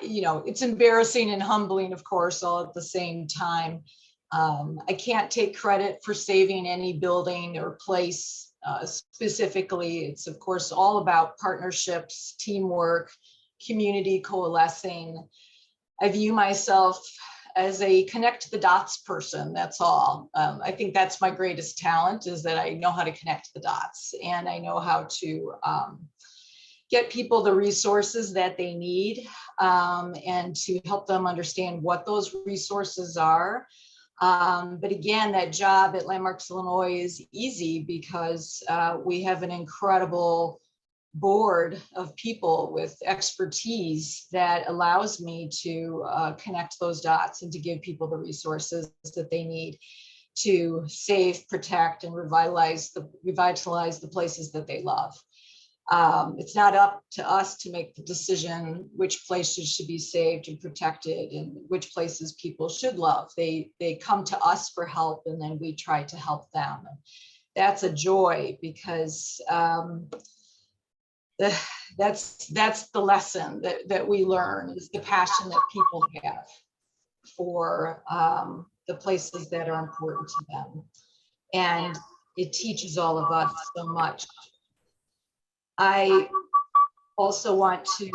you know, it's embarrassing and humbling, of course, all at the same time. I can't take credit for saving any building or place specifically. It's, of course, all about partnerships, teamwork, community coalescing. I view myself as a connect the dots person, that's all. I think that's my greatest talent, is that I know how to connect the dots, and I know how to get people the resources that they need, and to help them understand what those resources are. But again, that job at Landmarks Illinois is easy because we have an incredible board of people with expertise that allows me to connect those dots and to give people the resources that they need to save, protect, and revitalize the places that they love. It's not up to us to make the decision which places should be saved and protected and which places people should love. They come to us for help, and then we try to help them. That's a joy because that's the lesson that we learn, is the passion that people have for the places that are important to them. And it teaches all of us so much. I also want to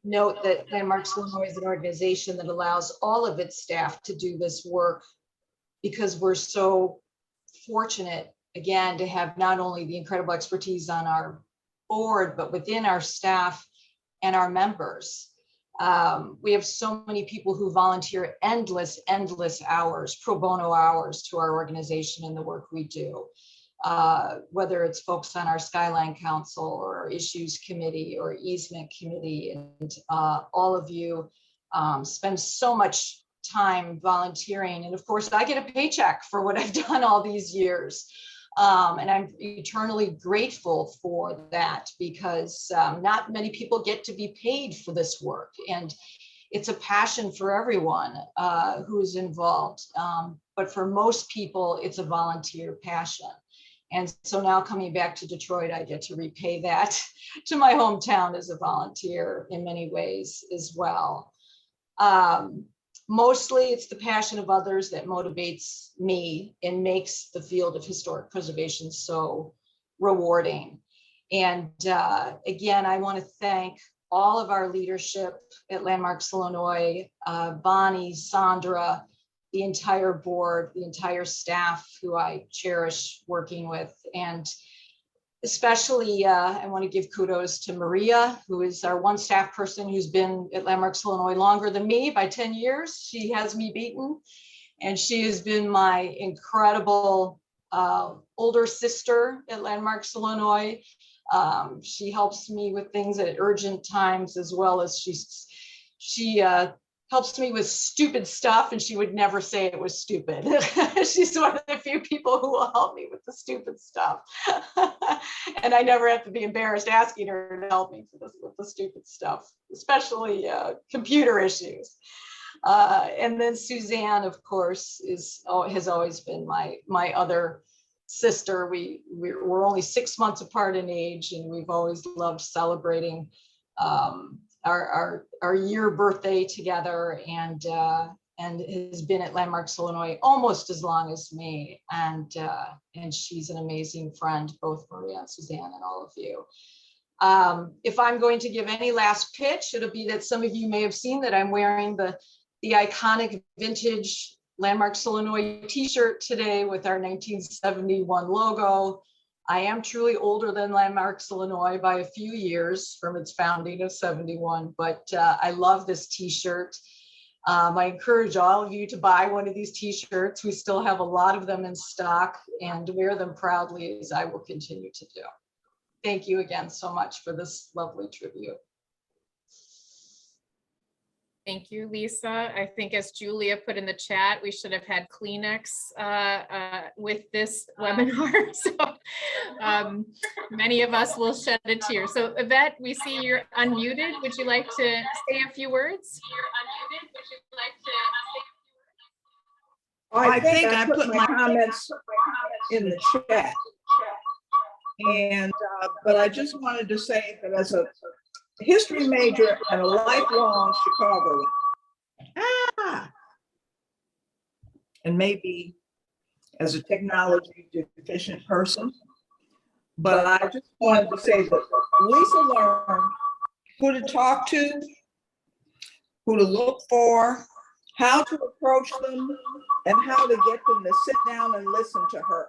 note that Landmarks Illinois is an organization that allows all of its staff to do this work because we're so fortunate, again, to have not only the incredible expertise on our board, but within our staff and our members. We have so many people who volunteer endless hours, pro bono hours, to our organization and the work we do. Whether it's folks on our Skyline Council or Issues Committee or Easement Committee, and all of you spend so much time volunteering. And of course, I get a paycheck for what I've done all these years. And I'm eternally grateful for that, because not many people get to be paid for this work. And it's a passion for everyone who is involved. But for most people, it's a volunteer passion. And so now coming back to Detroit, I get to repay that to my hometown as a volunteer in many ways as well. Mostly it's the passion of others that motivates me and makes the field of historic preservation so rewarding. And again, I want to thank all of our leadership at Landmarks Illinois, Bonnie, Sandra, the entire board, the entire staff who I cherish working with. And Especially, I want to give kudos to Maria, who is our one staff person who's been at Landmarks Illinois longer than me by 10 years. She has me beaten. And she has been my incredible older sister at Landmarks Illinois. She helps me with things at urgent times, as well as she helps me with stupid stuff, and she would never say it was stupid. She's one of the few people who will help me with the stupid stuff. And I never have to be embarrassed asking her to help me with the stupid stuff, especially computer issues. And then Suzanne, of course, has always been my other sister. We're only 6 months apart in age, and we've always loved celebrating our year birthday together, and has been at Landmarks Illinois almost as long as me. And she's an amazing friend, both Maria and Suzanne and all of you. If I'm going to give any last pitch, it'll be that some of you may have seen that I'm wearing the iconic vintage Landmarks Illinois t-shirt today with our 1971 logo. I am truly older than Landmarks Illinois by a few years from its founding of 71, but I love this t-shirt. I encourage all of you to buy one of these t-shirts. We still have a lot of them in stock, and wear them proudly, as I will continue to do. Thank you again so much for this lovely tribute.
Thank you, Lisa. I think, as Julia put in the chat, we should have had Kleenex with this webinar. So many of us will shed a tear. So Yvette, we see you're unmuted. Would you like to say a few words?
I think I put my comments in the chat. And but I just wanted to say that as a history major and a lifelong Chicagoan, and maybe as a technology deficient person, but I just wanted to say that Lisa learned who to talk to, who to look for, how to approach them, and how to get them to sit down and listen to her.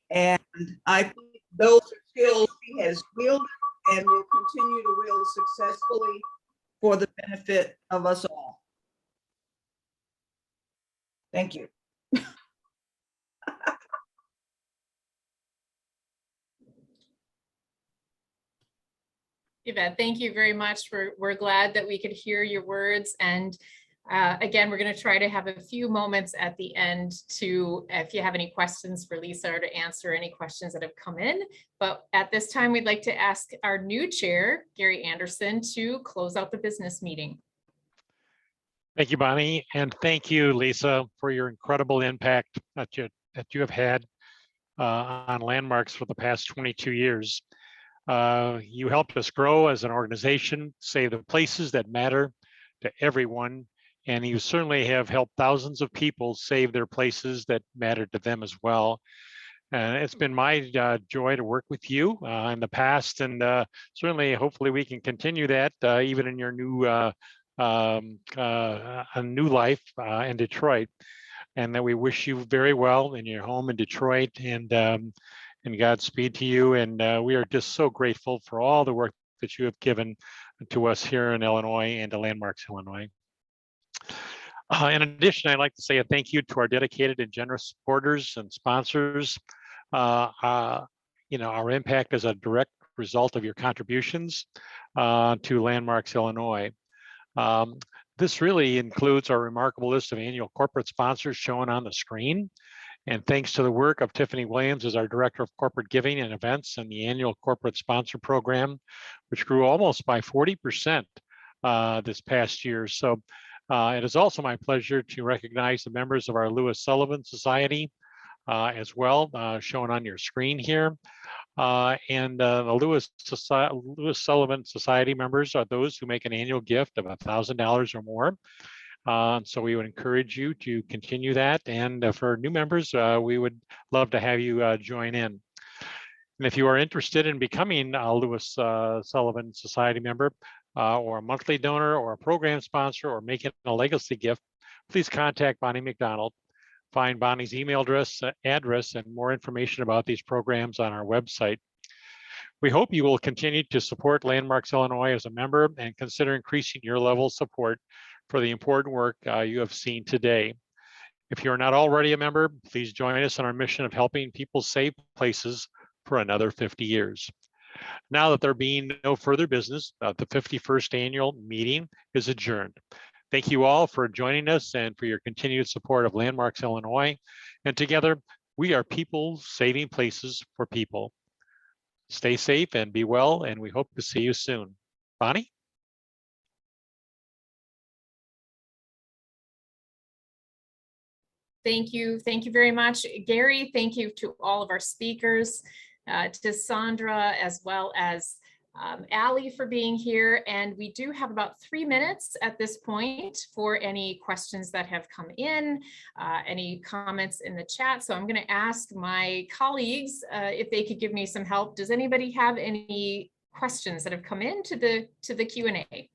And I think those are skills she has wielded and will continue to wield successfully for the benefit of us all. Thank you.
Yvette, thank you very much. We're glad that we could hear your words. And again, we're going to try to have a few moments at the end to, if you have any questions for Lisa, or to answer any questions that have come in. But at this time, we'd like to ask our new chair, Gary Anderson, to close out the business meeting.
Thank you, Bonnie, and thank you, Lisa, for your incredible impact that you have had on Landmarks for the past 22 years. You helped us grow as an organization, say the places that matter to everyone, and you certainly have helped thousands of people save their places that matter to them as well. It's been my joy to work with you in the past, and certainly, hopefully, we can continue that even in your new a new life in Detroit, and that we wish you very well in your home in Detroit, and Godspeed to you. And we are just so grateful for all the work that you have given to us here in Illinois and to Landmarks Illinois. In addition, I'd like to say a thank you to our dedicated and generous supporters and sponsors. Our impact is a direct result of your contributions to Landmarks Illinois. This really includes our remarkable list of annual corporate sponsors shown on the screen. And thanks to the work of Tiffany Williams as our Director of Corporate Giving and Events and the annual corporate sponsor program, which grew almost by 40% this past year. So it is also my pleasure to recognize the members of our Lewis Sullivan Society as well, shown on your screen here. And the Lewis Sullivan Society members are those who make an annual gift of $1,000 or more. So we would encourage you to continue that. And for new members, we would love to have you join in. And if you are interested in becoming a Lewis Sullivan Society member, or a monthly donor, or a program sponsor, or making a legacy gift, please contact Bonnie McDonald. find Bonnie's email address and more information about these programs on our website. We hope you will continue to support Landmarks Illinois as a member and consider increasing your level of support for the important work you have seen today. If you are not already a member, please join us in our mission of helping people save places for another 50 years. Now that there being no further business, the 51st annual meeting is adjourned. Thank you all for joining us and for your continued support of Landmarks Illinois. And together, we are people saving places for people. Stay safe and be well, and we hope to see you soon. Bonnie?
Thank you. Thank you very much, Gary. Thank you to all of our speakers, to Sandra, as well as Allie for being here. And we do have about 3 minutes at this point for any questions that have come in, any comments in the chat. So I'm going to ask my colleagues if they could give me some help. Does anybody have any questions that have come into the Q&A?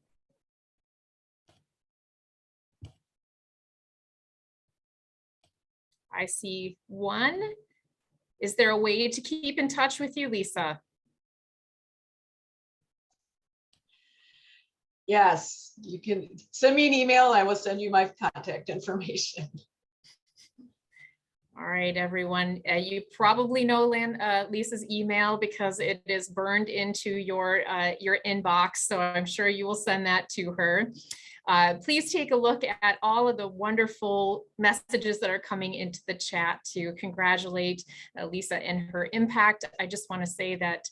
I see one. Is there a way to keep in touch with you, Lisa?
Yes, you can send me an email. I will send you my contact information.
All right, everyone. You probably know Lisa's email because it is burned into your inbox. So I'm sure you will send that to her. Please take a look at all of the wonderful messages that are coming into the chat to congratulate Lisa and her impact. I just want to say that,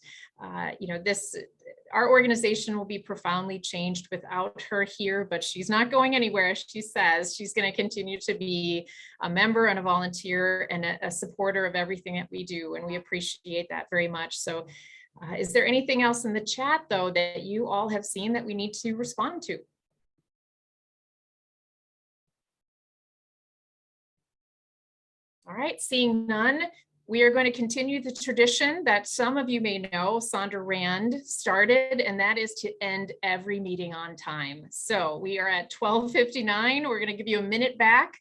our organization will be profoundly changed without her here, but she's not going anywhere. She says she's going to continue to be a member and a volunteer and a supporter of everything that we do. And we appreciate that very much. So is there anything else in the chat, though, that you all have seen that we need to respond to? All right, seeing none, we are going to continue the tradition that some of you may know Sandra Rand started, and that is to end every meeting on time. So we are at 12:59. We're going to give you a minute back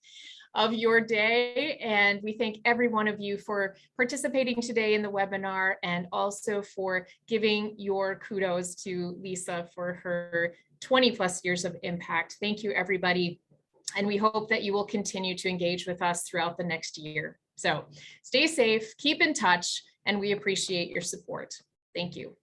of your day, and we thank every one of you for participating today in the webinar and also for giving your kudos to Lisa for her 20+ years of impact. Thank you, everybody. And we hope that you will continue to engage with us throughout the next year. So stay safe, keep in touch, and we appreciate your support. Thank you.